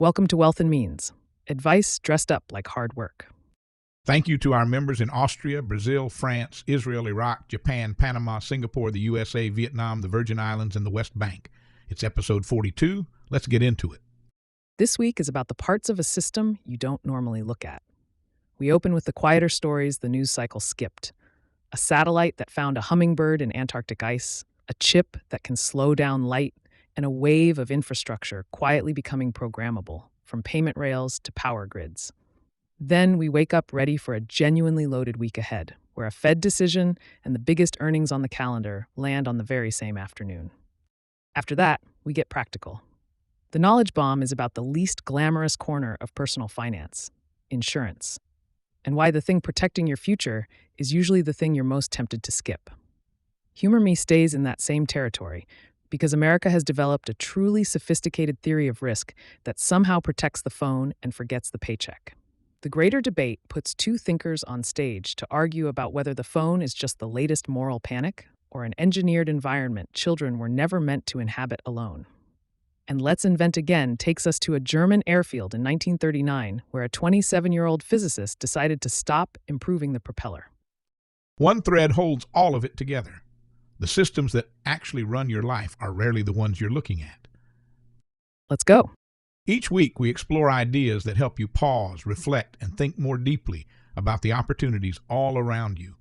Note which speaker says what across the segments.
Speaker 1: Welcome to Wealth and Means, advice dressed up like hard work.
Speaker 2: Thank you to our members in Austria, Brazil, France, Israel, Iraq, Japan, Panama, Singapore, the USA, Vietnam, the Virgin Islands, and the West Bank. It's episode 42. Let's get into it.
Speaker 1: This week is about the parts of a system you don't normally look at. We open with the quieter stories the news cycle skipped. A satellite that found a hummingbird in Antarctic ice, a chip that can slow down light, and a wave of infrastructure quietly becoming programmable, from payment rails to power grids. Then we wake up ready for a genuinely loaded week ahead, where a Fed decision and the biggest earnings on the calendar land on the very same afternoon. After that, we get practical. The knowledge bomb is about the least glamorous corner of personal finance, insurance, and why the thing protecting your future is usually the thing you're most tempted to skip. Humor me stays in that same territory, because America has developed a truly sophisticated theory of risk that somehow protects the phone and forgets the paycheck. The greater debate puts two thinkers on stage to argue about whether the phone is just the latest moral panic or an engineered environment children were never meant to inhabit alone. And Let's Invent Again takes us to a German airfield in 1939 where a 27-year-old physicist decided to stop improving the propeller.
Speaker 2: One thread holds all of it together. The systems that actually run your life are rarely the ones you're looking at.
Speaker 1: Let's go.
Speaker 2: Each week, we explore ideas that help you pause, reflect, and think more deeply about the opportunities all around you.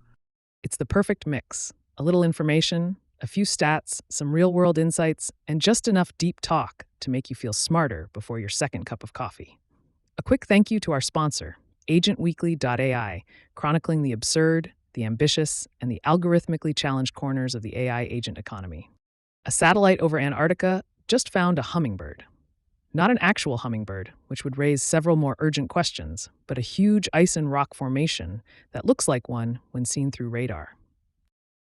Speaker 1: It's the perfect mix. A little information, a few stats, some real-world insights, and just enough deep talk to make you feel smarter before your second cup of coffee. A quick thank you to our sponsor, agentweekly.ai, chronicling the absurd, the ambitious, and the algorithmically challenged corners of the AI agent economy. A satellite over Antarctica just found a hummingbird. Not an actual hummingbird, which would raise several more urgent questions, but a huge ice and rock formation that looks like one when seen through radar.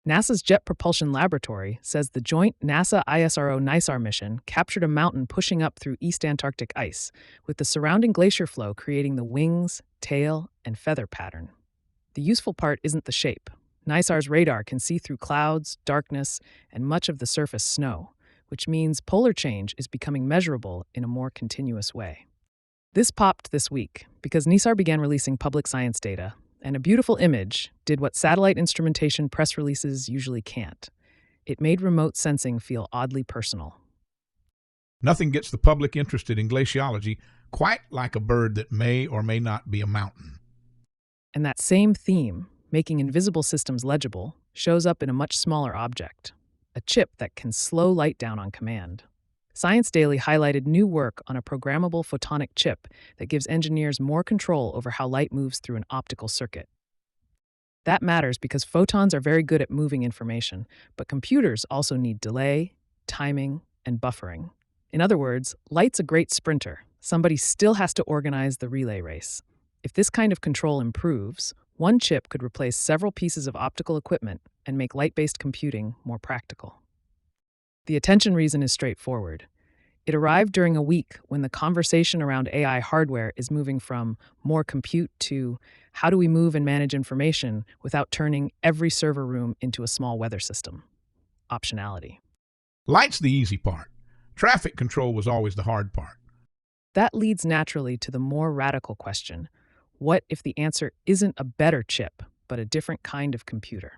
Speaker 1: NASA's Jet Propulsion Laboratory says the joint NASA-ISRO-NISAR mission captured a mountain pushing up through East Antarctic ice, with the surrounding glacier flow creating the wings, tail, and feather pattern. The useful part isn't the shape. NISAR's radar can see through clouds, darkness, and much of the surface snow, which means polar change is becoming measurable in a more continuous way. This popped this week because NISAR began releasing public science data, and a beautiful image did what satellite instrumentation press releases usually can't. It made remote sensing feel oddly personal.
Speaker 2: Nothing gets the public interested in glaciology quite like a bird that may or may not be a mountain.
Speaker 1: And that same theme, making invisible systems legible, shows up in a much smaller object, a chip that can slow light down on command. Science Daily highlighted new work on a programmable photonic chip that gives engineers more control over how light moves through an optical circuit. That matters because photons are very good at moving information, but computers also need delay, timing, and buffering. In other words, light's a great sprinter. Somebody still has to organize the relay race. If this kind of control improves, one chip could replace several pieces of optical equipment and make light-based computing more practical. The attention reason is straightforward. It arrived during a week when the conversation around AI hardware is moving from more compute to how do we move and manage information without turning every server room into a small weather system? Optionality.
Speaker 2: Light's the easy part. Traffic control was always the hard part.
Speaker 1: That leads naturally to the more radical question. What if the answer isn't a better chip, but a different kind of computer?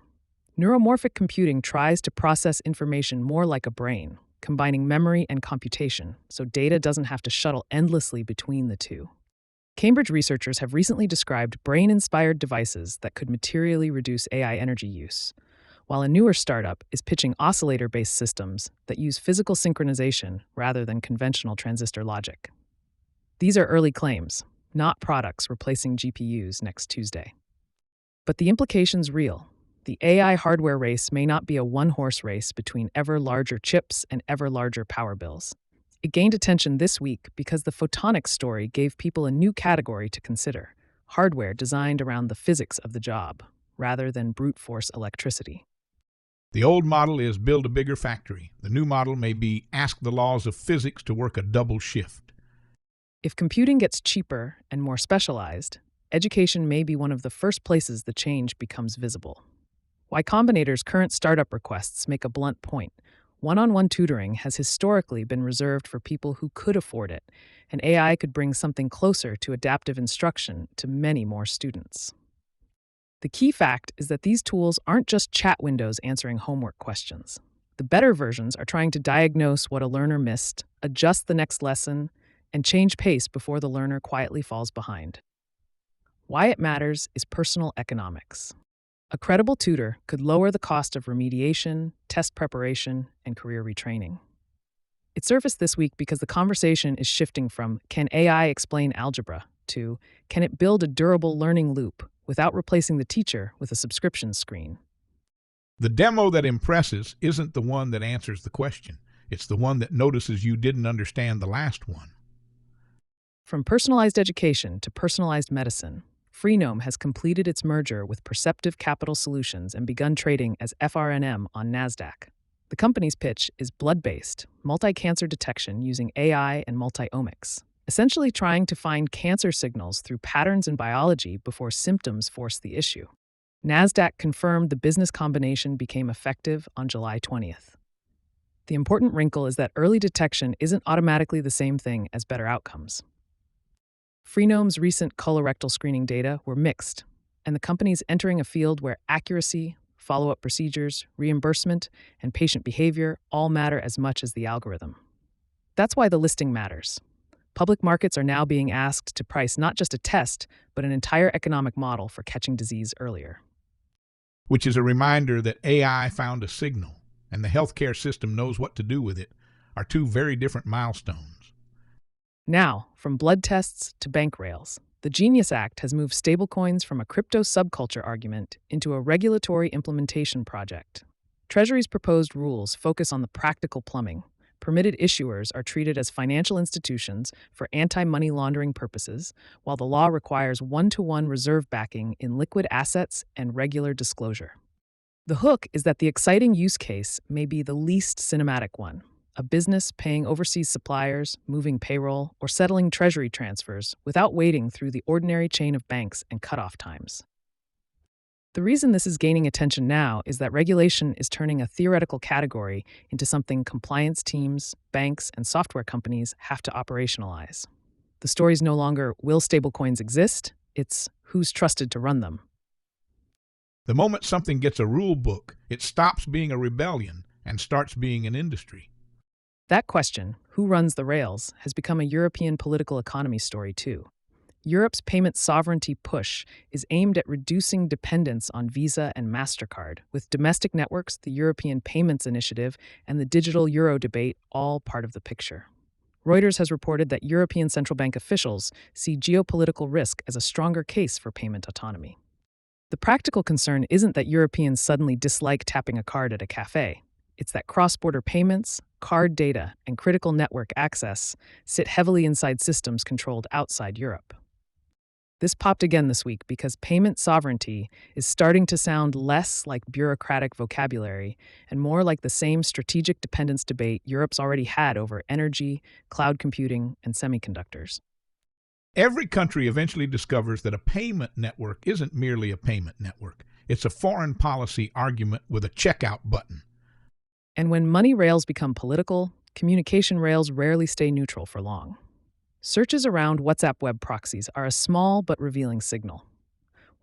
Speaker 1: Neuromorphic computing tries to process information more like a brain, combining memory and computation, so data doesn't have to shuttle endlessly between the two. Cambridge researchers have recently described brain-inspired devices that could materially reduce AI energy use, while a newer startup is pitching oscillator-based systems that use physical synchronization rather than conventional transistor logic. These are early claims, not products replacing GPUs next Tuesday. But the implication's real. The AI hardware race may not be a one-horse race between ever larger chips and ever larger power bills. It gained attention this week because the photonics story gave people a new category to consider, hardware designed around the physics of the job, rather than brute force electricity.
Speaker 2: The old model is build a bigger factory. The new model may be ask the laws of physics to work a double shift.
Speaker 1: If computing gets cheaper and more specialized, education may be one of the first places the change becomes visible. Y Combinator's current startup requests make a blunt point. One-on-one tutoring has historically been reserved for people who could afford it, and AI could bring something closer to adaptive instruction to many more students. The key fact is that these tools aren't just chat windows answering homework questions. The better versions are trying to diagnose what a learner missed, adjust the next lesson, and change pace before the learner quietly falls behind. Why it matters is personal economics. A credible tutor could lower the cost of remediation, test preparation, and career retraining. It surfaced this week because the conversation is shifting from can AI explain algebra to can it build a durable learning loop without replacing the teacher with a subscription screen.
Speaker 2: The demo that impresses isn't the one that answers the question. It's the one that notices you didn't understand the last one.
Speaker 1: From personalized education to personalized medicine, Freenome has completed its merger with Perceptive Capital Solutions and begun trading as FRNM on NASDAQ. The company's pitch is blood-based, multi-cancer detection using AI and multi-omics, essentially trying to find cancer signals through patterns in biology before symptoms force the issue. NASDAQ confirmed the business combination became effective on July 20th. The important wrinkle is that early detection isn't automatically the same thing as better outcomes. Freenome's recent colorectal screening data were mixed, and the company's entering a field where accuracy, follow-up procedures, reimbursement, and patient behavior all matter as much as the algorithm. That's why the listing matters. Public markets are now being asked to price not just a test, but an entire economic model for catching disease earlier.
Speaker 2: Which is a reminder that AI found a signal, and the healthcare system knows what to do with it, are two very different milestones.
Speaker 1: Now, from blood tests to bank rails, the Genius Act has moved stablecoins from a crypto subculture argument into a regulatory implementation project. Treasury's proposed rules focus on the practical plumbing. Permitted issuers are treated as financial institutions for anti-money laundering purposes, while the law requires one-to-one reserve backing in liquid assets and regular disclosure. The hook is that the exciting use case may be the least cinematic one. A business paying overseas suppliers, moving payroll, or settling treasury transfers without wading through the ordinary chain of banks and cutoff times. The reason this is gaining attention now is that regulation is turning a theoretical category into something compliance teams, banks, and software companies have to operationalize. The story's no longer will stablecoins exist, it's who's trusted to run them.
Speaker 2: The moment something gets a rule book, it stops being a rebellion and starts being an industry.
Speaker 1: That question, who runs the rails, has become a European political economy story too. Europe's payment sovereignty push is aimed at reducing dependence on Visa and MasterCard, with domestic networks, the European Payments Initiative, and the digital euro debate all part of the picture. Reuters has reported that European central bank officials see geopolitical risk as a stronger case for payment autonomy. The practical concern isn't that Europeans suddenly dislike tapping a card at a cafe. It's that cross-border payments, card data, and critical network access sit heavily inside systems controlled outside Europe. This popped again this week because payment sovereignty is starting to sound less like bureaucratic vocabulary and more like the same strategic dependence debate Europe's already had over energy, cloud computing, and semiconductors.
Speaker 2: Every country eventually discovers that a payment network isn't merely a payment network. It's a foreign policy argument with a checkout button.
Speaker 1: And when money rails become political, communication rails rarely stay neutral for long. Searches around WhatsApp web proxies are a small but revealing signal.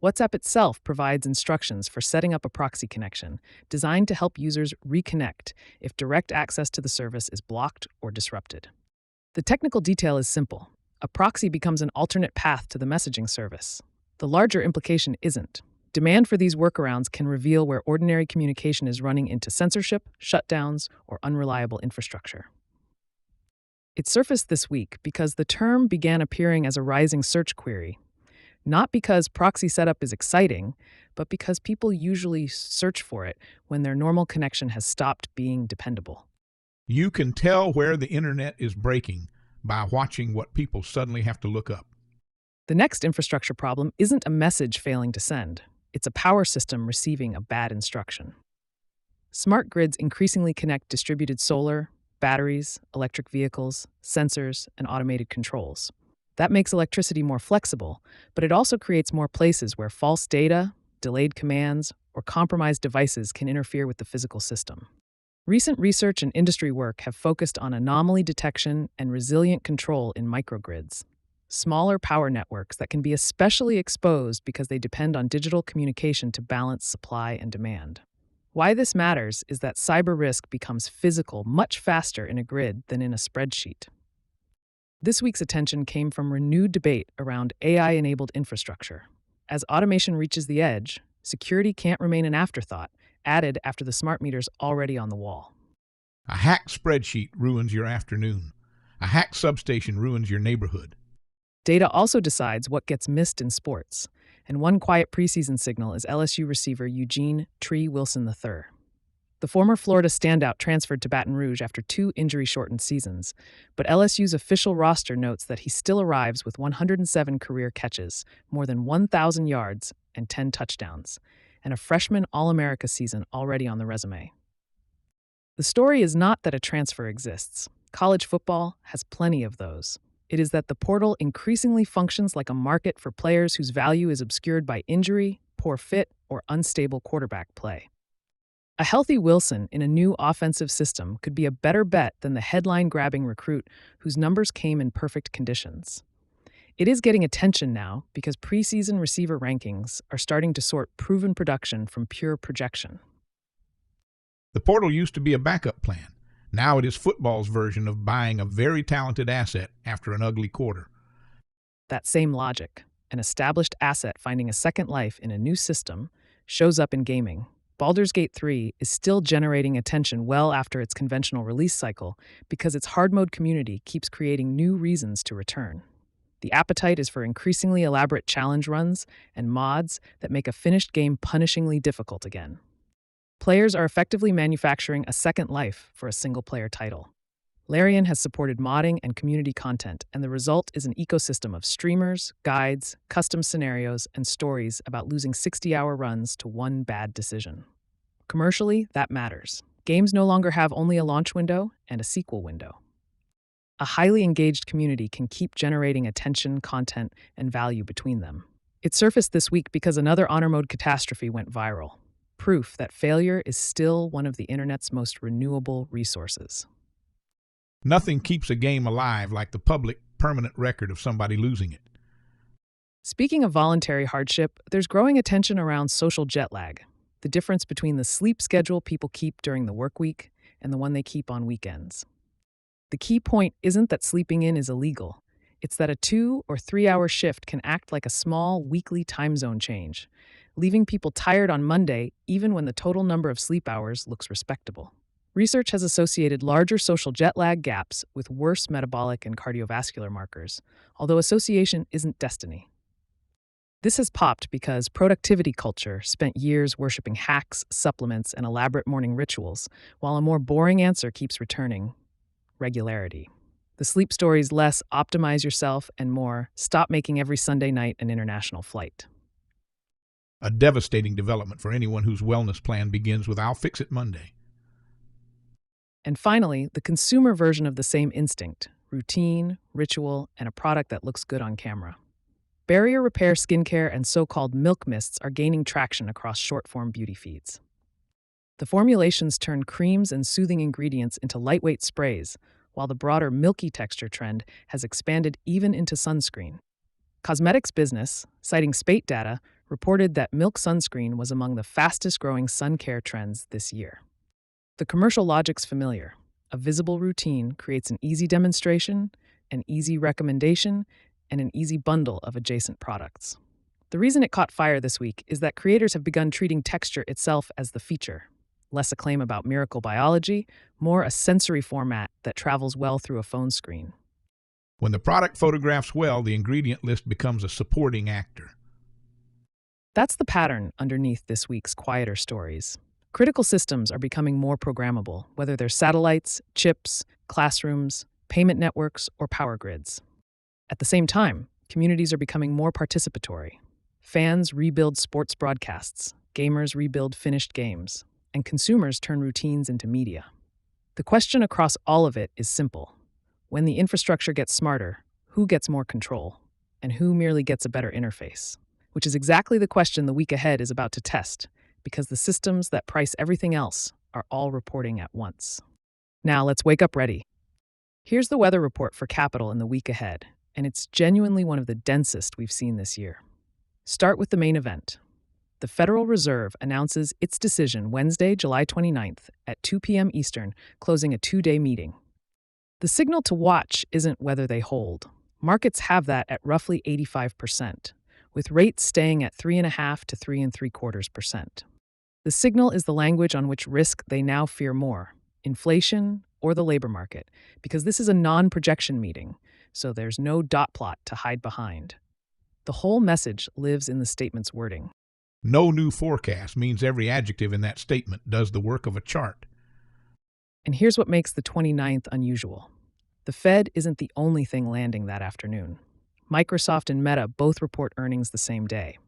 Speaker 1: WhatsApp itself provides instructions for setting up a proxy connection, designed to help users reconnect if direct access to the service is blocked or disrupted. The technical detail is simple. A proxy becomes an alternate path to the messaging service. The larger implication isn't. Demand for these workarounds can reveal where ordinary communication is running into censorship, shutdowns, or unreliable infrastructure. It surfaced this week because the term began appearing as a rising search query, not because proxy setup is exciting, but because people usually search for it when their normal connection has stopped being dependable.
Speaker 2: You can tell where the internet is breaking by watching what people suddenly have to look up.
Speaker 1: The next infrastructure problem isn't a message failing to send. It's a power system receiving a bad instruction. Smart grids increasingly connect distributed solar, batteries, electric vehicles, sensors, and automated controls. That makes electricity more flexible, but it also creates more places where false data, delayed commands, or compromised devices can interfere with the physical system. Recent research and industry work have focused on anomaly detection and resilient control in microgrids, smaller power networks that can be especially exposed because they depend on digital communication to balance supply and demand. Why this matters is that cyber risk becomes physical much faster in a grid than in a spreadsheet. This week's attention came from renewed debate around AI-enabled infrastructure. As automation reaches the edge, security can't remain an afterthought, added after the smart meter's already on the wall.
Speaker 2: A hacked spreadsheet ruins your afternoon. A hacked substation ruins your neighborhood.
Speaker 1: Data also decides what gets missed in sports, and one quiet preseason signal is LSU receiver Eugene "Tree" Wilson III. The former Florida standout transferred to Baton Rouge after 2 injury-shortened seasons, but LSU's official roster notes that he still arrives with 107 career catches, more than 1,000 yards, and 10 touchdowns, and a freshman All-America season already on the resume. The story is not that a transfer exists. College football has plenty of those. It is that the portal increasingly functions like a market for players whose value is obscured by injury, poor fit, or unstable quarterback play. A healthy Wilson in a new offensive system could be a better bet than the headline-grabbing recruit whose numbers came in perfect conditions. It is getting attention now because preseason receiver rankings are starting to sort proven production from pure projection.
Speaker 2: The portal used to be a backup plan. Now it is football's version of buying a very talented asset after an ugly quarter.
Speaker 1: That same logic, an established asset finding a second life in a new system, shows up in gaming. Baldur's Gate 3 is still generating attention well after its conventional release cycle because its hard mode community keeps creating new reasons to return. The appetite is for increasingly elaborate challenge runs and mods that make a finished game punishingly difficult again. Players are effectively manufacturing a second life for a single-player title. Larian has supported modding and community content, and the result is an ecosystem of streamers, guides, custom scenarios, and stories about losing 60-hour runs to one bad decision. Commercially, that matters. Games no longer have only a launch window and a sequel window. A highly engaged community can keep generating attention, content, and value between them. It surfaced this week because another honor mode catastrophe went viral. Proof that failure is still one of the internet's most renewable resources.
Speaker 2: Nothing keeps a game alive like the public, permanent record of somebody losing it.
Speaker 1: Speaking of voluntary hardship, there's growing attention around social jet lag, the difference between the sleep schedule people keep during the work week and the one they keep on weekends. The key point isn't that sleeping in is illegal. It's that a 2 or 3 hour shift can act like a small weekly time zone change, leaving people tired on Monday even when the total number of sleep hours looks respectable. Research has associated larger social jet lag gaps with worse metabolic and cardiovascular markers, although association isn't destiny. This has popped because productivity culture spent years worshiping hacks, supplements, and elaborate morning rituals, while a more boring answer keeps returning: regularity. The sleep story's less optimize yourself and more stop making every Sunday night an international flight.
Speaker 2: A devastating development for anyone whose wellness plan begins with "I'll fix it Monday."
Speaker 1: And finally, the consumer version of the same instinct: routine, ritual, and a product that looks good on camera. Barrier repair skincare and so-called milk mists are gaining traction across short-form beauty feeds. The formulations turn creams and soothing ingredients into lightweight sprays, while the broader milky texture trend has expanded even into sunscreen. Cosmetics Business, citing Spate data, reported that milk sunscreen was among the fastest-growing sun care trends this year. The commercial logic's familiar. A visible routine creates an easy demonstration, an easy recommendation, and an easy bundle of adjacent products. The reason it caught fire this week is that creators have begun treating texture itself as the feature. Less a claim about miracle biology, more a sensory format that travels well through a phone screen.
Speaker 2: When the product photographs well, the ingredient list becomes a supporting actor.
Speaker 1: That's the pattern underneath this week's quieter stories. Critical systems are becoming more programmable, whether they're satellites, chips, classrooms, payment networks, or power grids. At the same time, communities are becoming more participatory. Fans rebuild sports broadcasts, gamers rebuild finished games, and consumers turn routines into media. The question across all of it is simple. When the infrastructure gets smarter, who gets more control? And who merely gets a better interface? Which is exactly the question the week ahead is about to test, because the systems that price everything else are all reporting at once. Now let's wake up ready. Here's the weather report for Capital in the week ahead, and it's genuinely one of the densest we've seen this year. Start with the main event. The Federal Reserve announces its decision Wednesday, July 29th at 2 p.m. Eastern, closing a two-day meeting. The signal to watch isn't whether they hold. Markets have that at roughly 85%, with rates staying at 3.5 to 3.75%. The signal is the language on which risk they now fear more, inflation or the labor market, because this is a non-projection meeting, so there's no dot plot to hide behind. The whole message lives in the statement's wording.
Speaker 2: No new forecast means every adjective in that statement does the work of a chart.
Speaker 1: And here's what makes the 29th unusual. The Fed isn't the only thing landing that afternoon. Microsoft and Meta both report earnings the same day.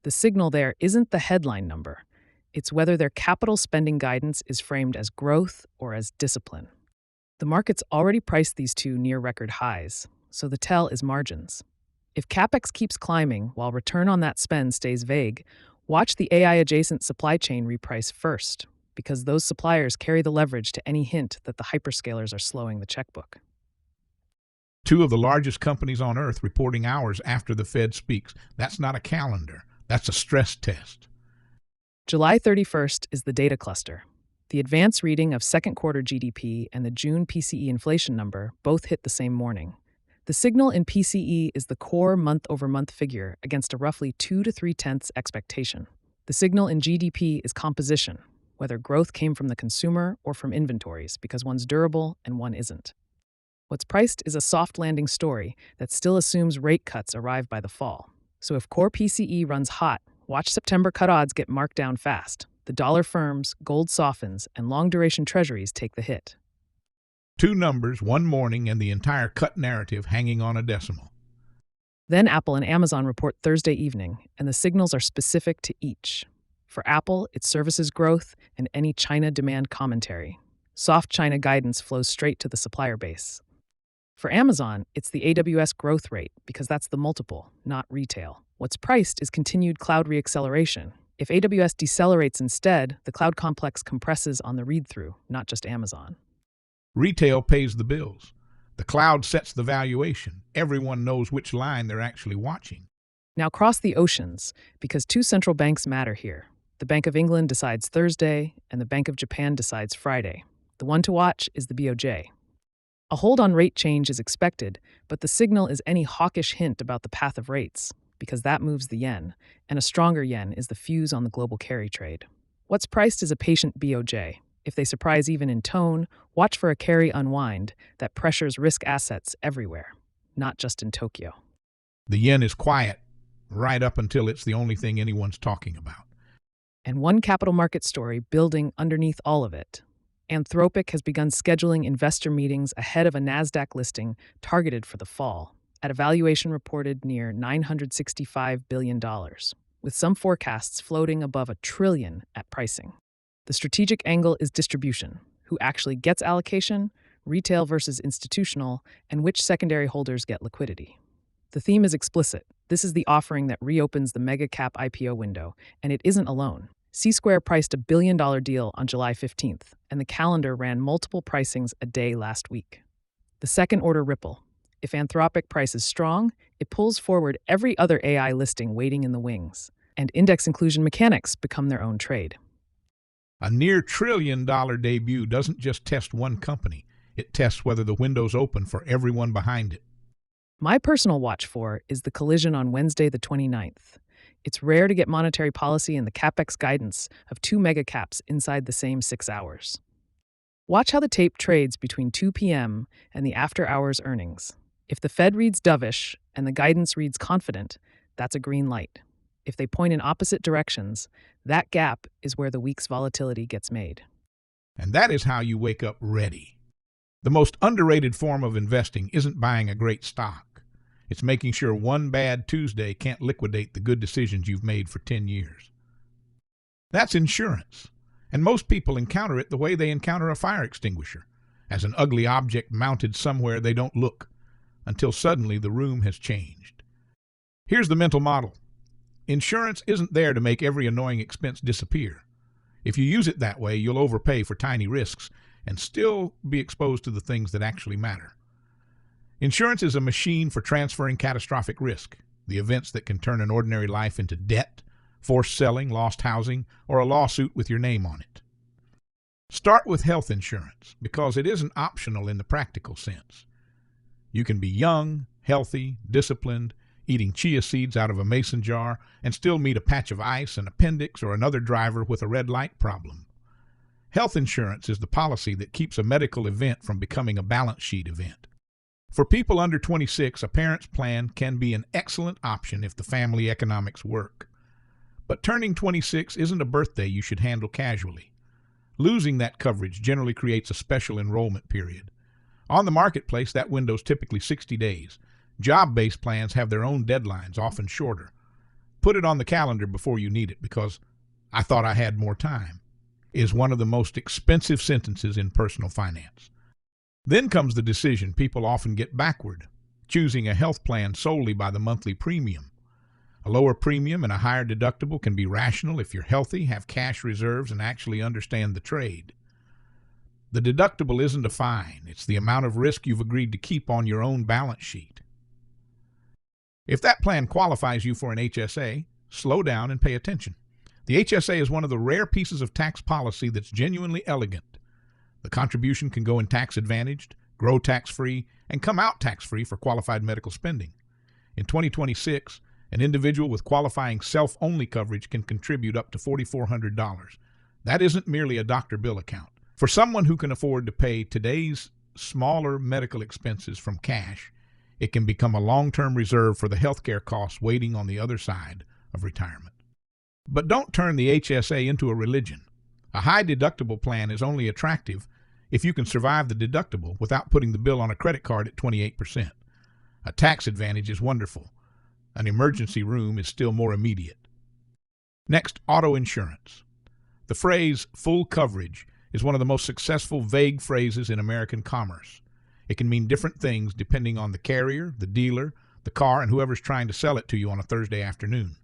Speaker 1: The signal there isn't the headline number. It's whether their capital spending guidance is framed as growth or as discipline. The market's already priced these two near record highs, so the tell is margins. If CapEx keeps climbing while return on that spend stays vague, watch the AI-adjacent supply chain reprice first, because those suppliers carry the leverage to any hint that the hyperscalers are slowing the checkbook.
Speaker 2: Two of the largest companies on Earth reporting hours after the Fed speaks. That's not a calendar. That's a stress test.
Speaker 1: July 31st is the data cluster. The advance reading of second quarter GDP and the June PCE inflation number both hit the same morning. The signal in PCE is the core month-over-month figure against a roughly 2 to 3/10 expectation. The signal in GDP is composition, whether growth came from the consumer or from inventories, because one's durable and one isn't. What's priced is a soft landing story that still assumes rate cuts arrive by the fall. So if core PCE runs hot, watch September cut odds get marked down fast. The dollar firms, gold softens, and long-duration treasuries take the hit.
Speaker 2: Two numbers, one morning, and the entire cut narrative hanging on a decimal.
Speaker 1: Then Apple and Amazon report Thursday evening, and the signals are specific to each. For Apple, it's services growth and any China demand commentary. Soft China guidance flows straight to the supplier base. For Amazon, it's the AWS growth rate, because that's the multiple, not retail. What's priced is continued cloud reacceleration. If AWS decelerates instead, the cloud complex compresses on the read-through, not just Amazon.
Speaker 2: Retail pays the bills. The cloud sets the valuation. Everyone knows which line they're actually watching.
Speaker 1: Now cross the oceans, because two central banks matter here. The Bank of England decides Thursday, and the Bank of Japan decides Friday. The one to watch is the BOJ. A hold on rate change is expected, but the signal is any hawkish hint about the path of rates, because that moves the yen, and a stronger yen is the fuse on the global carry trade. What's priced is a patient BOJ. If they surprise even in tone, watch for a carry unwind that pressures risk assets everywhere, not just in Tokyo.
Speaker 2: The yen is quiet, right up until it's the only thing anyone's talking about.
Speaker 1: And one capital market story building underneath all of it. Anthropic has begun scheduling investor meetings ahead of a NASDAQ listing targeted for the fall, at a valuation reported near $965 billion, with some forecasts floating above $1 trillion at pricing. The strategic angle is distribution, who actually gets allocation, retail versus institutional, and which secondary holders get liquidity. The theme is explicit. This is the offering that reopens the mega-cap IPO window, and it isn't alone. C-Square priced $1 billion deal on July 15th, and the calendar ran multiple pricings a day last week. The second-order ripple. If Anthropic prices strong, it pulls forward every other AI listing waiting in the wings, and index inclusion mechanics become their own trade.
Speaker 2: A near $1 trillion debut doesn't just test one company. It tests whether the window's open for everyone behind it.
Speaker 1: My personal watch for is the collision on Wednesday the 29th. It's rare to get monetary policy and the CapEx guidance of two mega caps inside the same 6 hours. Watch how the tape trades between 2 p.m. and the after-hours earnings. If the Fed reads dovish and the guidance reads confident, that's a green light. If they point in opposite directions, that gap is where the week's volatility gets made.
Speaker 2: And that is how you wake up ready. The most underrated form of investing isn't buying a great stock. It's making sure one bad Tuesday can't liquidate the good decisions you've made for 10 years. That's insurance. And most people encounter it the way they encounter a fire extinguisher, as an ugly object mounted somewhere they don't look, until suddenly the room has changed. Here's the mental model. Insurance isn't there to make every annoying expense disappear. If you use it that way, you'll overpay for tiny risks and still be exposed to the things that actually matter. Insurance is a machine for transferring catastrophic risk, the events that can turn an ordinary life into debt, forced selling, lost housing, or a lawsuit with your name on it. Start with health insurance because it isn't optional in the practical sense. You can be young, healthy, disciplined, eating chia seeds out of a mason jar, and still meet a patch of ice, an appendix, or another driver with a red light problem. Health insurance is the policy that keeps a medical event from becoming a balance sheet event. For people under 26, a parent's plan can be an excellent option if the family economics work. But turning 26 isn't a birthday you should handle casually. Losing that coverage generally creates a special enrollment period. On the marketplace, that window is typically 60 days. Job-based plans have their own deadlines, often shorter. Put it on the calendar before you need it because "I thought I had more time" is one of the most expensive sentences in personal finance. Then comes the decision people often get backward, choosing a health plan solely by the monthly premium. A lower premium and a higher deductible can be rational if you're healthy, have cash reserves, and actually understand the trade. The deductible isn't a fine. It's the amount of risk you've agreed to keep on your own balance sheet. If that plan qualifies you for an HSA, slow down and pay attention. The HSA is one of the rare pieces of tax policy that's genuinely elegant. The contribution can go in tax-advantaged, grow tax-free, and come out tax-free for qualified medical spending. In 2026, an individual with qualifying self-only coverage can contribute up to $4,400. That isn't merely a doctor bill account. For someone who can afford to pay today's smaller medical expenses from cash, it can become a long-term reserve for the healthcare costs waiting on the other side of retirement. But don't turn the HSA into a religion. A high deductible plan is only attractive if you can survive the deductible without putting the bill on a credit card at 28%. A tax advantage is wonderful. An emergency room is still more immediate. Next, auto insurance. The phrase full coverage is one of the most successful vague phrases in American commerce. It can mean different things depending on the carrier, the dealer, the car, and whoever's trying to sell it to you on a Thursday afternoon.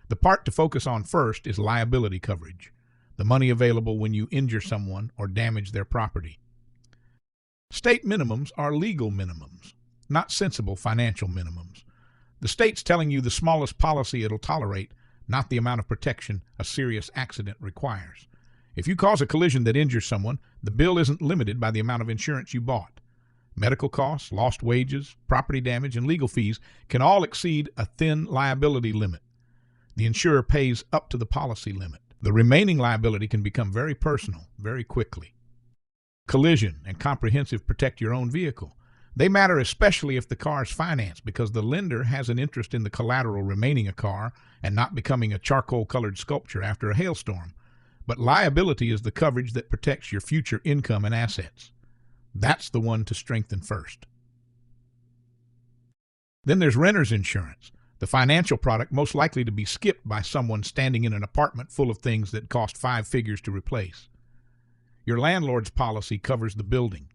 Speaker 2: The part to focus on first is liability coverage, the money available when you injure someone or damage their property. State minimums are legal minimums, not sensible financial minimums. The state's telling you the smallest policy it'll tolerate, not the amount of protection a serious accident requires. If you cause a collision that injures someone, the bill isn't limited by the amount of insurance you bought. Medical costs, lost wages, property damage, and legal fees can all exceed a thin liability limit. The insurer pays up to the policy limit. The remaining liability can become very personal very quickly. Collision and comprehensive protect your own vehicle. They matter especially if the car is financed because the lender has an interest in the collateral remaining a car and not becoming a charcoal-colored sculpture after a hailstorm. But liability is the coverage that protects your future income and assets. That's the one to strengthen first. Then there's renter's insurance, the financial product most likely to be skipped by someone standing in an apartment full of things that cost 5 figures to replace. Your landlord's policy covers the building.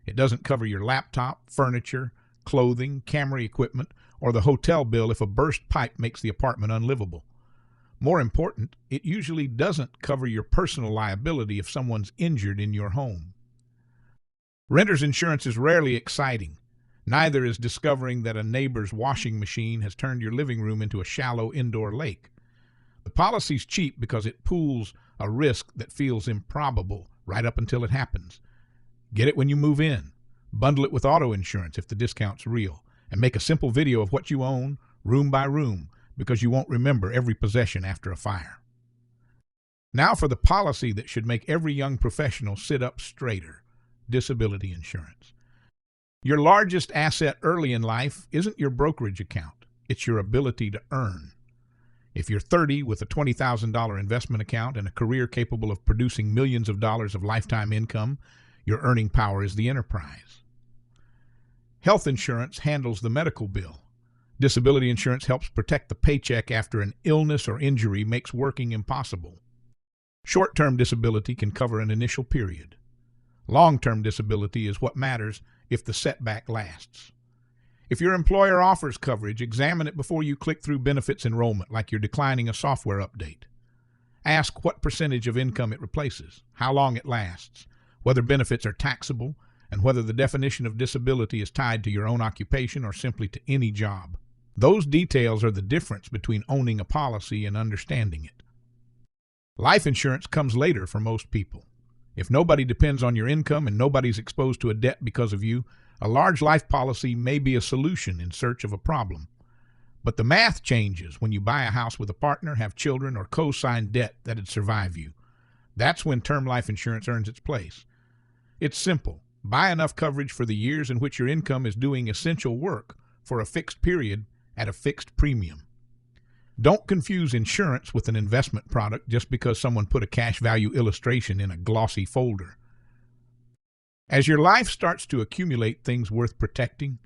Speaker 2: It doesn't cover your laptop, furniture, clothing, camera equipment, or the hotel bill if a burst pipe makes the apartment unlivable. More important, it usually doesn't cover your personal liability if someone's injured in your home. Renter's insurance is rarely exciting. Neither is discovering that a neighbor's washing machine has turned your living room into a shallow indoor lake. The policy's cheap because it pools a risk that feels improbable right up until it happens. Get it when you move in. Bundle it with auto insurance if the discount's real. And make a simple video of what you own, room by room, because you won't remember every possession after a fire. Now for the policy that should make every young professional sit up straighter: disability insurance. Your largest asset early in life isn't your brokerage account. It's your ability to earn. If you're 30 with a $20,000 investment account and a career capable of producing millions of dollars of lifetime income, your earning power is the enterprise. Health insurance handles the medical bill. Disability insurance helps protect the paycheck after an illness or injury makes working impossible. Short-term disability can cover an initial period. Long-term disability is what matters if the setback lasts. If your employer offers coverage, examine it before you click through benefits enrollment like you're declining a software update. Ask what percentage of income it replaces, how long it lasts, whether benefits are taxable, and whether the definition of disability is tied to your own occupation or simply to any job. Those details are the difference between owning a policy and understanding it. Life insurance comes later for most people. If nobody depends on your income and nobody's exposed to a debt because of you, a large life policy may be a solution in search of a problem. But the math changes when you buy a house with a partner, have children, or co-sign debt that'd survive you. That's when term life insurance earns its place. It's simple. Buy enough coverage for the years in which your income is doing essential work for a fixed period at a fixed premium. Don't confuse insurance with an investment product just because someone put a cash value illustration in a glossy folder. As your life starts to accumulate things worth protecting,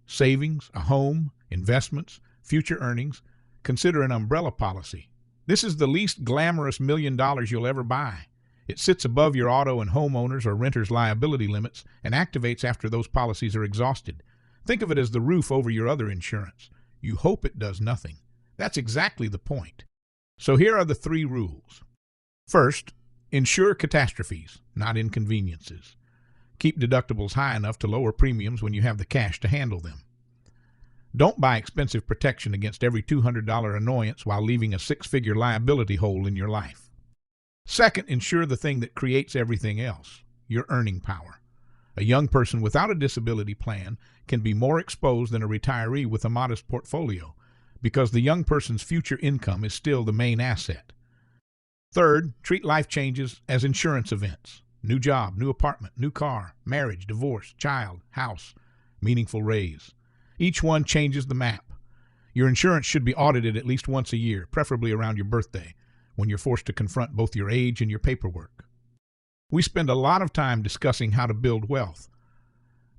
Speaker 2: savings, a home, investments, future earnings, consider an umbrella policy. This is the least glamorous $1 million you'll ever buy. It sits above your auto and homeowners or renters' liability limits and activates after those policies are exhausted. Think of it as the roof over your other insurance. You hope it does nothing. That's exactly the point. So here are the 3 rules. First, insure catastrophes, not inconveniences. Keep deductibles high enough to lower premiums when you have the cash to handle them. Don't buy expensive protection against every $200 annoyance while leaving a 6-figure liability hole in your life. Second, insure the thing that creates everything else, your earning power. A young person without a disability plan can be more exposed than a retiree with a modest portfolio because the young person's future income is still the main asset. Third, treat life changes as insurance events. New job, new apartment, new car, marriage, divorce, child, house, meaningful raise. Each one changes the map. Your insurance should be audited at least once a year, preferably around your birthday, when you're forced to confront both your age and your paperwork. We spend a lot of time discussing how to build wealth.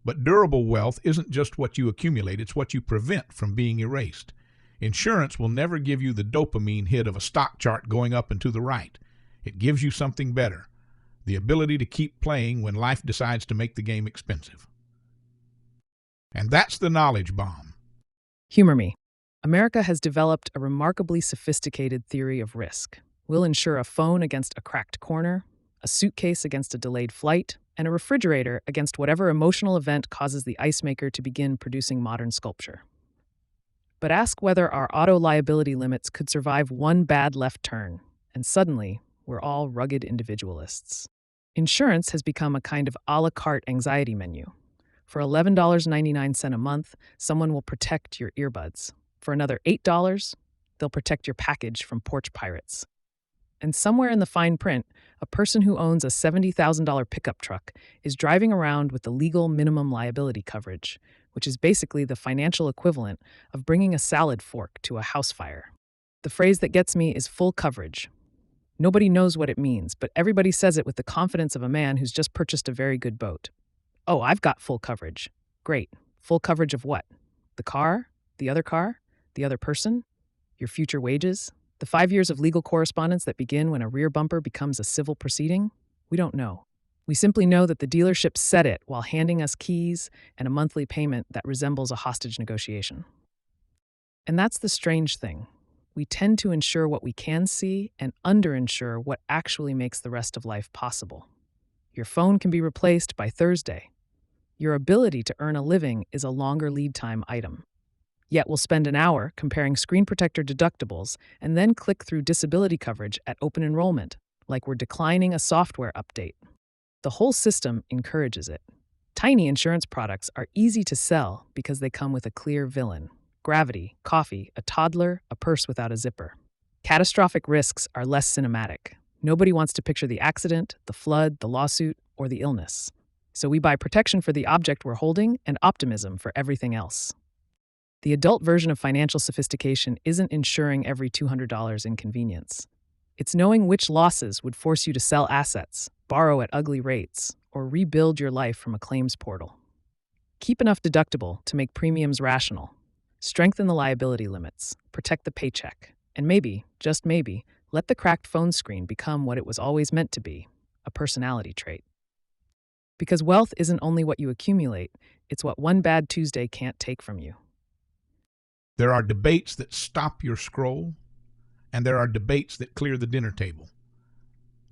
Speaker 2: But durable wealth isn't just what you accumulate, it's what you prevent from being erased. Insurance will never give you the dopamine hit of a stock chart going up and to the right. It gives you something better, the ability to keep playing when life decides to make the game expensive. And that's the knowledge bomb.
Speaker 1: Humor me. America has developed a remarkably sophisticated theory of risk. We'll insure a phone against a cracked corner, a suitcase against a delayed flight, and a refrigerator against whatever emotional event causes the ice maker to begin producing modern sculpture. But ask whether our auto liability limits could survive one bad left turn, and suddenly, we're all rugged individualists. Insurance has become a kind of a la carte anxiety menu. For $11.99 a month, someone will protect your earbuds. For another $8, they'll protect your package from porch pirates. And somewhere in the fine print, a person who owns a $70,000 pickup truck is driving around with the legal minimum liability coverage, which is basically the financial equivalent of bringing a salad fork to a house fire. The phrase that gets me is full coverage. Nobody knows what it means, but everybody says it with the confidence of a man who's just purchased a very good boat. Oh, I've got full coverage. Great. Full coverage of what? The car? The other person? Your future wages? The 5 years of legal correspondence that begin when a rear bumper becomes a civil proceeding? We don't know. We simply know that the dealership said it while handing us keys and a monthly payment that resembles a hostage negotiation. And that's the strange thing. We tend to insure what we can see and underinsure what actually makes the rest of life possible. Your phone can be replaced by Thursday. Your ability to earn a living is a longer lead time item. Yet we'll spend an hour comparing screen protector deductibles and then click through disability coverage at open enrollment, like we're declining a software update. The whole system encourages it. Tiny insurance products are easy to sell because they come with a clear villain. Gravity, coffee, a toddler, a purse without a zipper. Catastrophic risks are less cinematic. Nobody wants to picture the accident, the flood, the lawsuit, or the illness. So we buy protection for the object we're holding and optimism for everything else. The adult version of financial sophistication isn't insuring every $200 inconvenience. It's knowing which losses would force you to sell assets, borrow at ugly rates, or rebuild your life from a claims portal. Keep enough deductible to make premiums rational. Strengthen the liability limits, protect the paycheck, and maybe, just maybe, let the cracked phone screen become what it was always meant to be, a personality trait. Because wealth isn't only what you accumulate, it's what one bad Tuesday can't take from you.
Speaker 2: There are debates that stop your scroll and there are debates that clear the dinner table.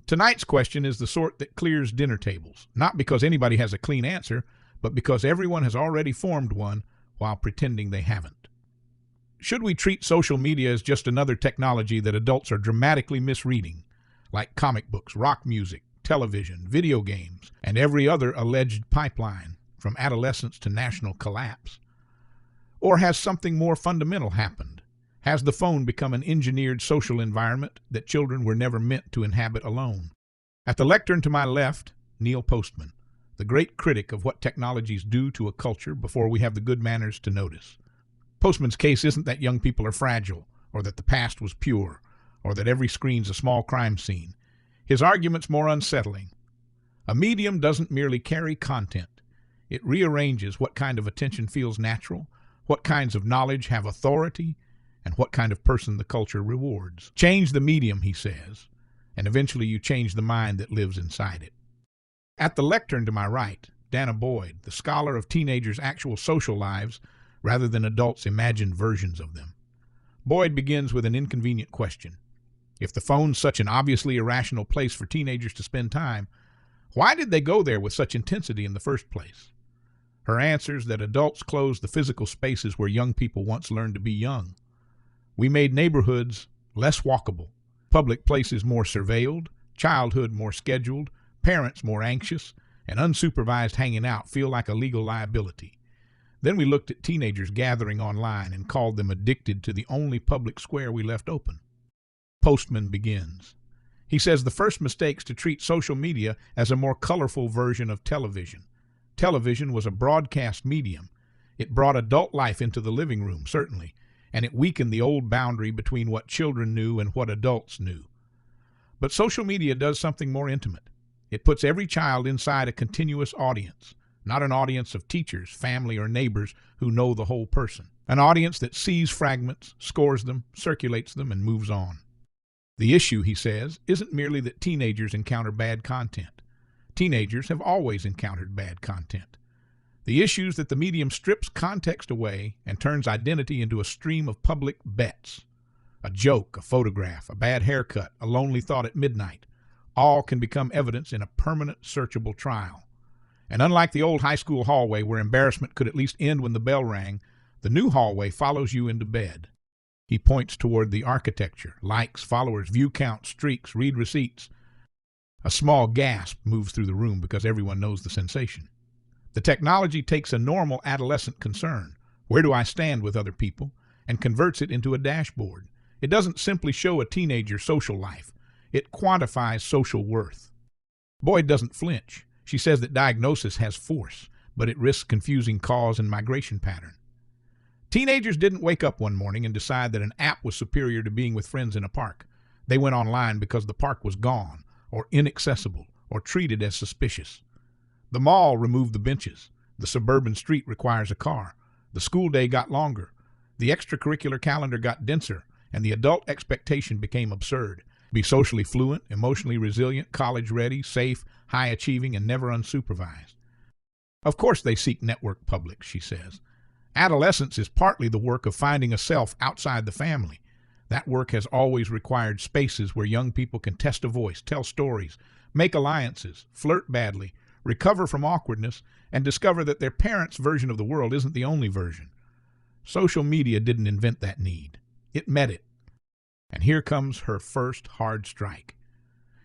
Speaker 2: Tonight's question is the sort that clears dinner tables, not because anybody has a clean answer, but because everyone has already formed one while pretending they haven't. Should we treat social media as just another technology that adults are dramatically misreading, like comic books, rock music, television, video games, and every other alleged pipeline from adolescence to national collapse? Or has something more fundamental happened? Has the phone become an engineered social environment that children were never meant to inhabit alone? At the lectern to my left, Neil Postman, the great critic of what technologies do to a culture before we have the good manners to notice. Postman's case isn't that young people are fragile, or that the past was pure, or that every screen's a small crime scene. His argument's more unsettling. A medium doesn't merely carry content. It rearranges what kind of attention feels natural, what kinds of knowledge have authority, and what kind of person the culture rewards. Change the medium, he says, and eventually you change the mind that lives inside it. At the lectern to my right, Dana Boyd, the scholar of teenagers' actual social lives rather than adults' imagined versions of them. Boyd begins with an inconvenient question. If the phone's such an obviously irrational place for teenagers to spend time, why did they go there with such intensity in the first place? Her answer is that adults closed the physical spaces where young people once learned to be young. We made neighborhoods less walkable, public places more surveilled, childhood more scheduled, parents more anxious, and unsupervised hanging out feel like a legal liability. Then we looked at teenagers gathering online and called them addicted to the only public square we left open. Postman begins. He says the first mistake's to treat social media as a more colorful version of television. Television was a broadcast medium. It brought adult life into the living room, certainly, and it weakened the old boundary between what children knew and what adults knew. But social media does something more intimate. It puts every child inside a continuous audience, not an audience of teachers, family, or neighbors who know the whole person. An audience that sees fragments, scores them, circulates them, and moves on. The issue, he says, isn't merely that teenagers encounter bad content. Teenagers have always encountered bad content. The issue is that the medium strips context away and turns identity into a stream of public bets. A joke, a photograph, a bad haircut, a lonely thought at midnight, all can become evidence in a permanent, searchable trial. And unlike the old high school hallway where embarrassment could at least end when the bell rang, the new hallway follows you into bed. He points toward the architecture, likes, followers, view count, streaks, read receipts. A small gasp moves through the room because everyone knows the sensation. The technology takes a normal adolescent concern, where do I stand with other people, and converts it into a dashboard. It doesn't simply show a teenager's social life. It quantifies social worth. Boyd doesn't flinch. She says that diagnosis has force, but it risks confusing cause and migration pattern. Teenagers didn't wake up one morning and decide that an app was superior to being with friends in a park. They went online because the park was gone, or inaccessible, or treated as suspicious. The mall removed the benches. The suburban street requires a car. The school day got longer. The extracurricular calendar got denser, and the adult expectation became absurd. Be socially fluent, emotionally resilient, college-ready, safe, high-achieving, and never unsupervised. Of course they seek network public, she says. Adolescence is partly the work of finding a self outside the family. That work has always required spaces where young people can test a voice, tell stories, make alliances, flirt badly, recover from awkwardness, and discover that their parents' version of the world isn't the only version. Social media didn't invent that need. It met it. And here comes her first hard strike.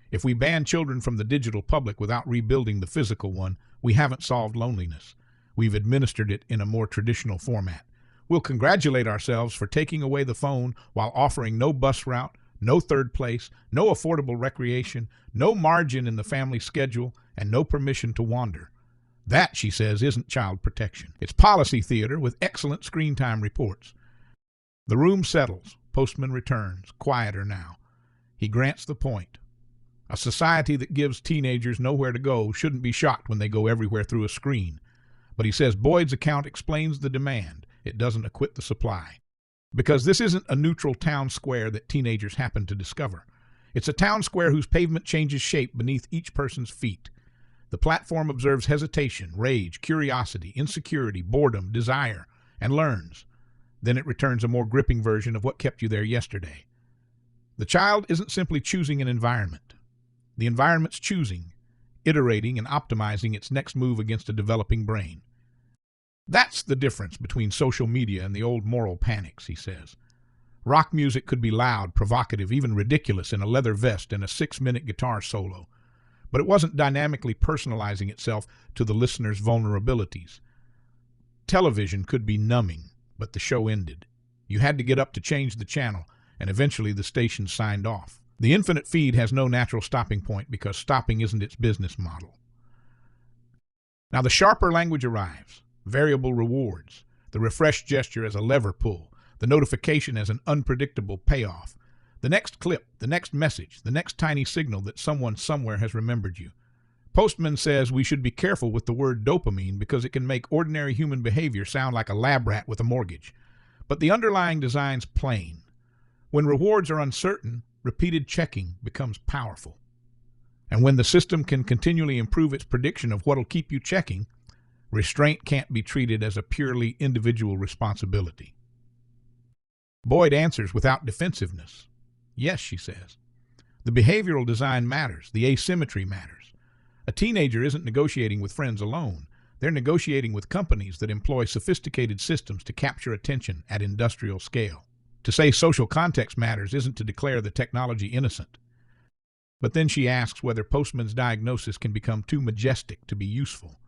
Speaker 2: If we ban children from the digital public without rebuilding the physical one, we haven't solved loneliness. We've administered it in a more traditional format. We'll congratulate ourselves for taking away the phone while offering no bus route, no third place, no affordable recreation, no margin in the family schedule, and no permission to wander. That, she says, isn't child protection. It's policy theater with excellent screen time reports. The room settles. Postman returns, quieter now. He grants the point. A society that gives teenagers nowhere to go shouldn't be shocked when they go everywhere through a screen. But he says Boyd's account explains the demand. It doesn't acquit the supply. Because this isn't a neutral town square that teenagers happen to discover. It's a town square whose pavement changes shape beneath each person's feet. The platform observes hesitation, rage, curiosity, insecurity, boredom, desire, and learns. Then it returns a more gripping version of what kept you there yesterday. The child isn't simply choosing an environment. The environment's choosing, iterating, and optimizing its next move against a developing brain. That's the difference between social media and the old moral panics, he says. Rock music could be loud, provocative, even ridiculous in a leather vest and a 6-minute guitar solo, but it wasn't dynamically personalizing itself to the listener's vulnerabilities. Television could be numbing, but the show ended. You had to get up to change the channel, and eventually the station signed off. The infinite feed has no natural stopping point because stopping isn't its business model. Now the sharper language arrives. Variable rewards, the refresh gesture as a lever pull, the notification as an unpredictable payoff, the next clip, the next message, the next tiny signal that someone somewhere has remembered you. Postman says we should be careful with the word dopamine because it can make ordinary human behavior sound like a lab rat with a mortgage. But the underlying design's plain. When rewards are uncertain, repeated checking becomes powerful. And when the system can continually improve its prediction of what'll keep you checking, restraint can't be treated as a purely individual responsibility. Boyd answers without defensiveness. Yes, she says. The behavioral design matters. The asymmetry matters. A teenager isn't negotiating with friends alone. They're negotiating with companies that employ sophisticated systems to capture attention at industrial scale. To say social context matters isn't to declare the technology innocent. But then she asks whether Postman's diagnosis can become too majestic to be useful.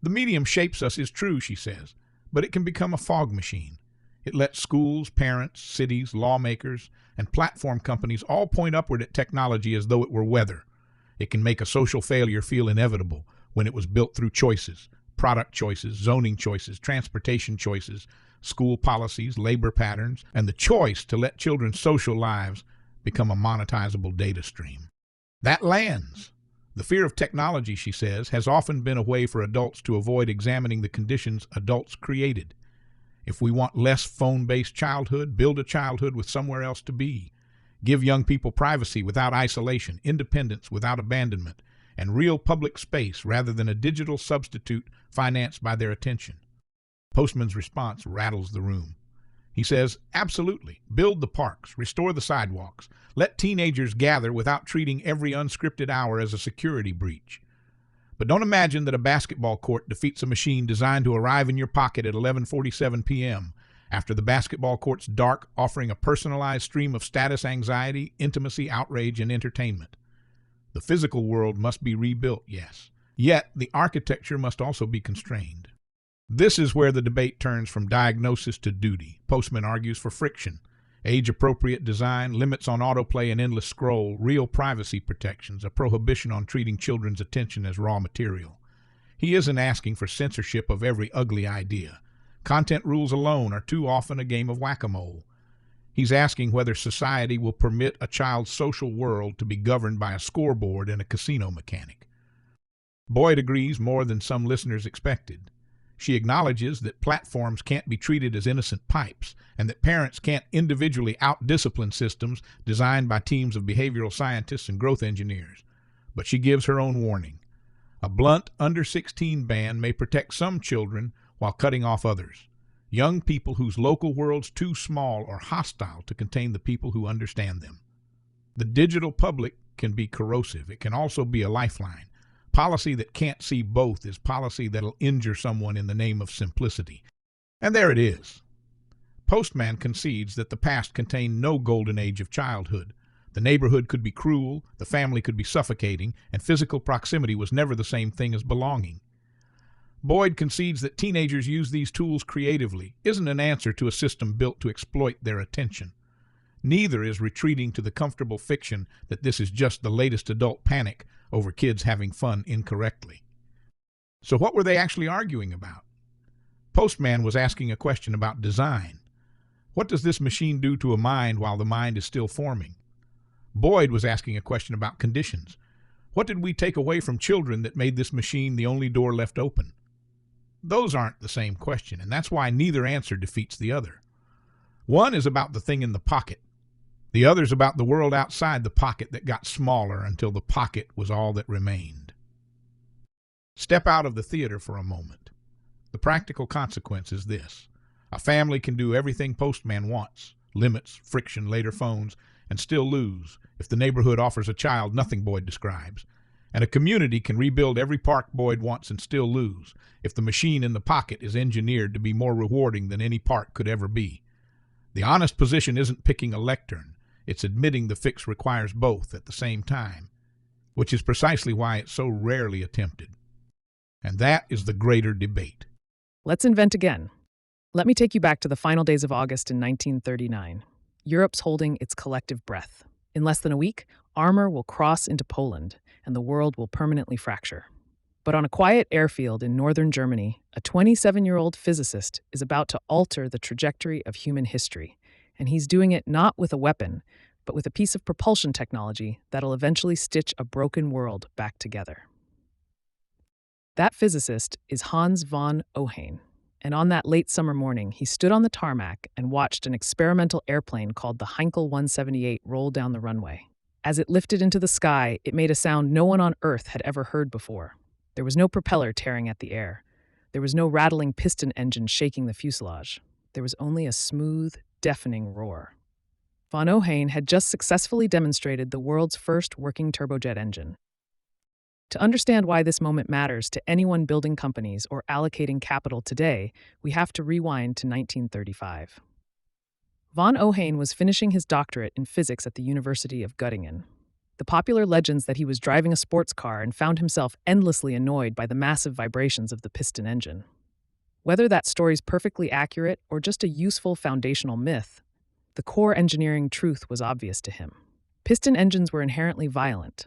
Speaker 2: The medium shapes us is true, she says, but it can become a fog machine. It lets schools, parents, cities, lawmakers, and platform companies all point upward at technology as though it were weather. It can make a social failure feel inevitable when it was built through choices, product choices, zoning choices, transportation choices, school policies, labor patterns, and the choice to let children's social lives become a monetizable data stream. That lands. The fear of technology, she says, has often been a way for adults to avoid examining the conditions adults created. If we want less phone-based childhood, build a childhood with somewhere else to be. Give young people privacy without isolation, independence without abandonment, and real public space rather than a digital substitute financed by their attention. Postman's response rattles the room. He says, absolutely, build the parks, restore the sidewalks, let teenagers gather without treating every unscripted hour as a security breach. But don't imagine that a basketball court defeats a machine designed to arrive in your pocket at 11:47 p.m. after the basketball court's dark, offering a personalized stream of status anxiety, intimacy, outrage, and entertainment. The physical world must be rebuilt, yes. Yet, the architecture must also be constrained. This is where the debate turns from diagnosis to duty. Postman argues for friction, age-appropriate design, limits on autoplay and endless scroll, real privacy protections, a prohibition on treating children's attention as raw material. He isn't asking for censorship of every ugly idea. Content rules alone are too often a game of whack-a-mole. He's asking whether society will permit a child's social world to be governed by a scoreboard and a casino mechanic. Boyd agrees more than some listeners expected. She acknowledges that platforms can't be treated as innocent pipes and that parents can't individually out-discipline systems designed by teams of behavioral scientists and growth engineers. But she gives her own warning. A blunt under-16 ban may protect some children while cutting off others. Young people whose local world's too small or hostile to contain the people who understand them. The digital public can be corrosive. It can also be a lifeline. Policy that can't see both is policy that'll injure someone in the name of simplicity. And there it is. Postman concedes that the past contained no golden age of childhood. The neighborhood could be cruel, the family could be suffocating, and physical proximity was never the same thing as belonging. Boyd concedes that teenagers use these tools creatively isn't an answer to a system built to exploit their attention. Neither is retreating to the comfortable fiction that this is just the latest adult panic over kids having fun incorrectly. So what were they actually arguing about? Postman was asking a question about design. What does this machine do to a mind while the mind is still forming? Boyd was asking a question about conditions. What did we take away from children that made this machine the only door left open? Those aren't the same question, and that's why neither answer defeats the other. One is about the thing in the pocket. The other's about the world outside the pocket that got smaller until the pocket was all that remained. Step out of the theater for a moment. The practical consequence is this. A family can do everything Postman wants, limits, friction, later phones, and still lose if the neighborhood offers a child nothing Boyd describes. And a community can rebuild every park Boyd wants and still lose if the machine in the pocket is engineered to be more rewarding than any park could ever be. The honest position isn't picking a lectern, it's admitting the fix requires both at the same time, which is precisely why it's so rarely attempted. And that is the greater debate.
Speaker 1: Let's invent again. Let me take you back to the final days of August in 1939. Europe's holding its collective breath. In less than a week, armor will cross into Poland, and the world will permanently fracture. But on a quiet airfield in northern Germany, a 27-year-old physicist is about to alter the trajectory of human history, and he's doing it not with a weapon, but with a piece of propulsion technology that'll eventually stitch a broken world back together. That physicist is Hans von Ohain, and on that late summer morning, he stood on the tarmac and watched an experimental airplane called the Heinkel 178 roll down the runway. As it lifted into the sky, it made a sound no one on Earth had ever heard before. There was no propeller tearing at the air. There was no rattling piston engine shaking the fuselage. There was only a smooth, deafening roar. Von Ohain had just successfully demonstrated the world's first working turbojet engine. To understand why this moment matters to anyone building companies or allocating capital today, we have to rewind to 1935. Von Ohain was finishing his doctorate in physics at the University of Göttingen. The popular legends that he was driving a sports car and found himself endlessly annoyed by the massive vibrations of the piston engine. Whether that story's perfectly accurate or just a useful foundational myth, the core engineering truth was obvious to him. Piston engines were inherently violent.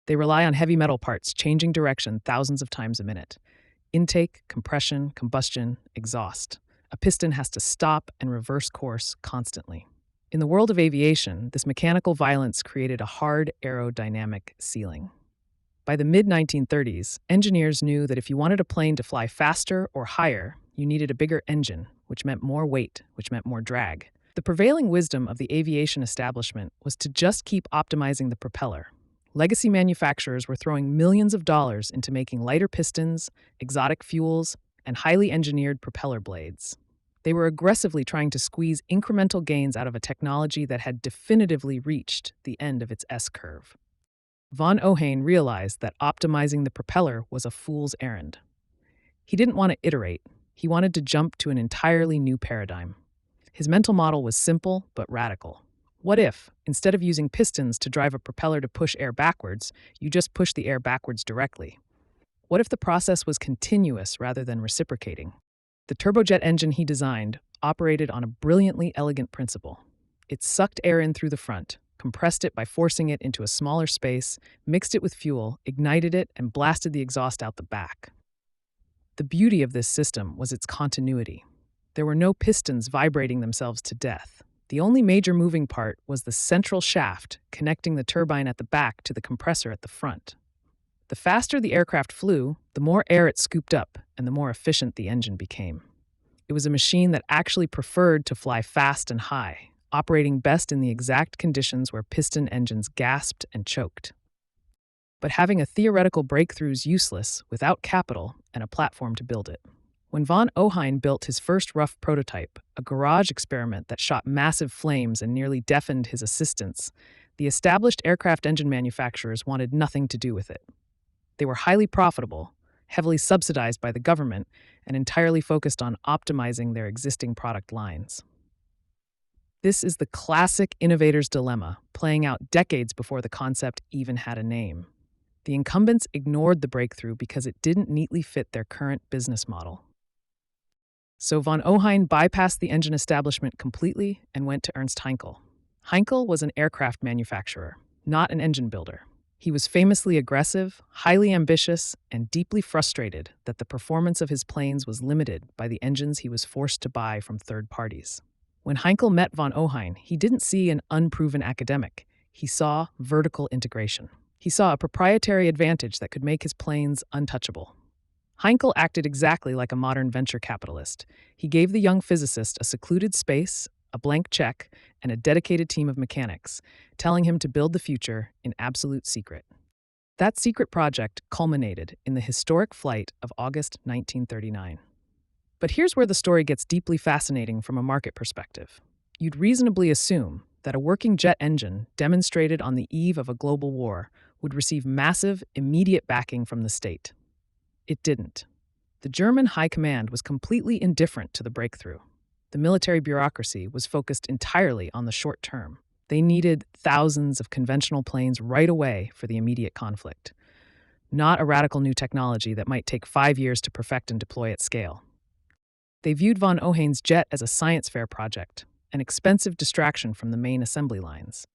Speaker 1: They rely on heavy metal parts changing direction thousands of times a minute. Intake, compression, combustion, exhaust. A piston has to stop and reverse course constantly. In the world of aviation, this mechanical violence created a hard aerodynamic ceiling. By the mid-1930s, engineers knew that if you wanted a plane to fly faster or higher, you needed a bigger engine, which meant more weight, which meant more drag. The prevailing wisdom of the aviation establishment was to just keep optimizing the propeller. Legacy manufacturers were throwing millions of dollars into making lighter pistons, exotic fuels, and highly engineered propeller blades. They were aggressively trying to squeeze incremental gains out of a technology that had definitively reached the end of its S-curve. Von Ohain realized that optimizing the propeller was a fool's errand. He didn't want to iterate. He wanted to jump to an entirely new paradigm. His mental model was simple but radical. What if, instead of using pistons to drive a propeller to push air backwards, you just push the air backwards directly? What if the process was continuous rather than reciprocating? The turbojet engine he designed operated on a brilliantly elegant principle. It sucked air in through the front, compressed it by forcing it into a smaller space, mixed it with fuel, ignited it, and blasted the exhaust out the back. The beauty of this system was its continuity. There were no pistons vibrating themselves to death. The only major moving part was the central shaft connecting the turbine at the back to the compressor at the front. The faster the aircraft flew, the more air it scooped up and the more efficient the engine became. It was a machine that actually preferred to fly fast and high, operating best in the exact conditions where piston engines gasped and choked. But having a theoretical breakthrough's useless without capital and a platform to build it. When von Ohain built his first rough prototype, a garage experiment that shot massive flames and nearly deafened his assistants, the established aircraft engine manufacturers wanted nothing to do with it. They were highly profitable, heavily subsidized by the government, and entirely focused on optimizing their existing product lines. This is the classic innovator's dilemma, playing out decades before the concept even had a name. The incumbents ignored the breakthrough because it didn't neatly fit their current business model. So von Ohain bypassed the engine establishment completely and went to Ernst Heinkel. Heinkel was an aircraft manufacturer, not an engine builder. He was famously aggressive, highly ambitious, and deeply frustrated that the performance of his planes was limited by the engines he was forced to buy from third parties. When Heinkel met von Ohain, he didn't see an unproven academic. He saw vertical integration. He saw a proprietary advantage that could make his planes untouchable. Heinkel acted exactly like a modern venture capitalist. He gave the young physicist a secluded space, a blank check, and a dedicated team of mechanics, telling him to build the future in absolute secret. That secret project culminated in the historic flight of August 1939. But here's where the story gets deeply fascinating from a market perspective. You'd reasonably assume, that a working jet engine, demonstrated on the eve of a global war, would receive massive, immediate backing from the state. It didn't. The German High Command was completely indifferent to the breakthrough. The military bureaucracy was focused entirely on the short term. They needed thousands of conventional planes right away for the immediate conflict, not a radical new technology that might take 5 years to perfect and deploy at scale. They viewed von Ohain's jet as a science fair project, an expensive distraction from the main assembly lines.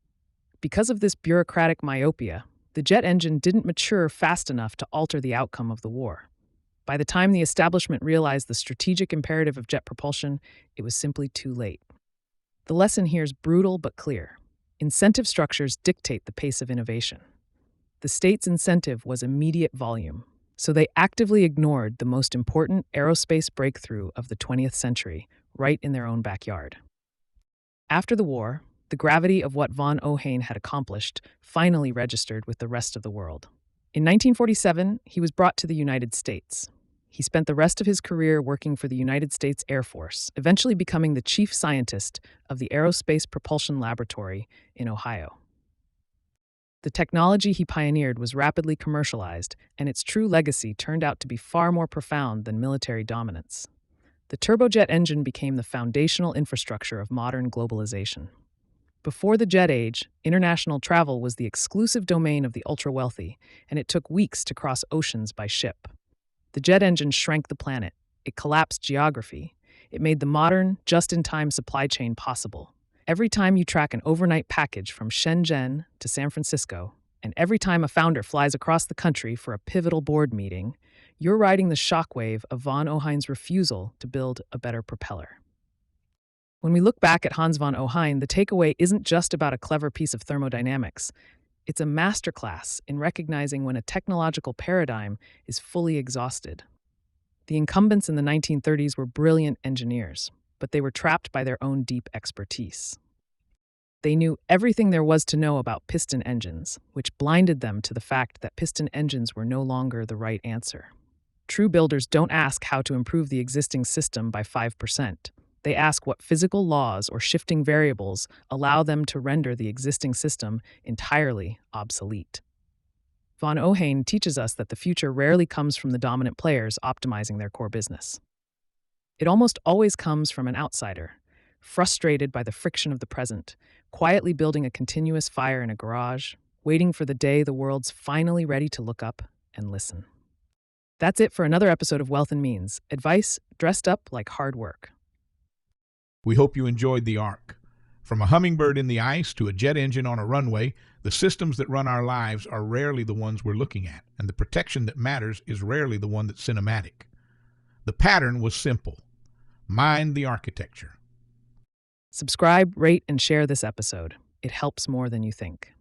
Speaker 1: Because of this bureaucratic myopia, the jet engine didn't mature fast enough to alter the outcome of the war. By the time the establishment realized the strategic imperative of jet propulsion, it was simply too late. The lesson here is brutal but clear. Incentive structures dictate the pace of innovation. The state's incentive was immediate volume, so they actively ignored the most important aerospace breakthrough of the 20th century right in their own backyard. After the war, the gravity of what von Ohain had accomplished finally registered with the rest of the world. In 1947, he was brought to the United States. He spent the rest of his career working for the United States Air Force, eventually becoming the chief scientist of the Aerospace Propulsion Laboratory in Ohio. The technology he pioneered was rapidly commercialized, and its true legacy turned out to be far more profound than military dominance. The turbojet engine became the foundational infrastructure of modern globalization. Before the jet age, international travel was the exclusive domain of the ultra-wealthy, and it took weeks to cross oceans by ship. The jet engine shrank the planet. It collapsed geography. It made the modern, just-in-time supply chain possible. Every time you track an overnight package from Shenzhen to San Francisco, and every time a founder flies across the country for a pivotal board meeting, you're riding the shockwave of von Ohain's refusal to build a better propeller. When we look back at Hans von Ohain, the takeaway isn't just about a clever piece of thermodynamics. It's a masterclass in recognizing when a technological paradigm is fully exhausted. The incumbents in the 1930s were brilliant engineers, but they were trapped by their own deep expertise. They knew everything there was to know about piston engines, which blinded them to the fact that piston engines were no longer the right answer. True builders don't ask how to improve the existing system by 5%. They ask what physical laws or shifting variables allow them to render the existing system entirely obsolete. Von Ohain teaches us that the future rarely comes from the dominant players optimizing their core business. It almost always comes from an outsider, frustrated by the friction of the present, quietly building a continuous fire in a garage, waiting for the day the world's finally ready to look up and listen. That's it for another episode of Wealth and Means, advice dressed up like hard work.
Speaker 2: We hope you enjoyed the arc. From a hummingbird in the ice to a jet engine on a runway, the systems that run our lives are rarely the ones we're looking at, and the protection that matters is rarely the one that's cinematic. The pattern was simple. Mind the architecture.
Speaker 1: Subscribe, rate, and share this episode. It helps more than you think.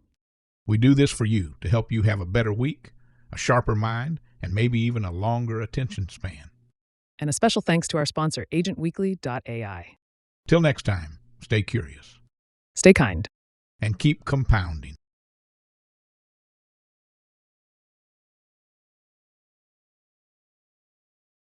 Speaker 2: We do this for you, to help you have a better week, a sharper mind, and maybe even a longer attention span.
Speaker 1: And a special thanks to our sponsor, agentweekly.ai.
Speaker 2: Till next time, stay curious.
Speaker 1: Stay kind.
Speaker 2: And keep compounding.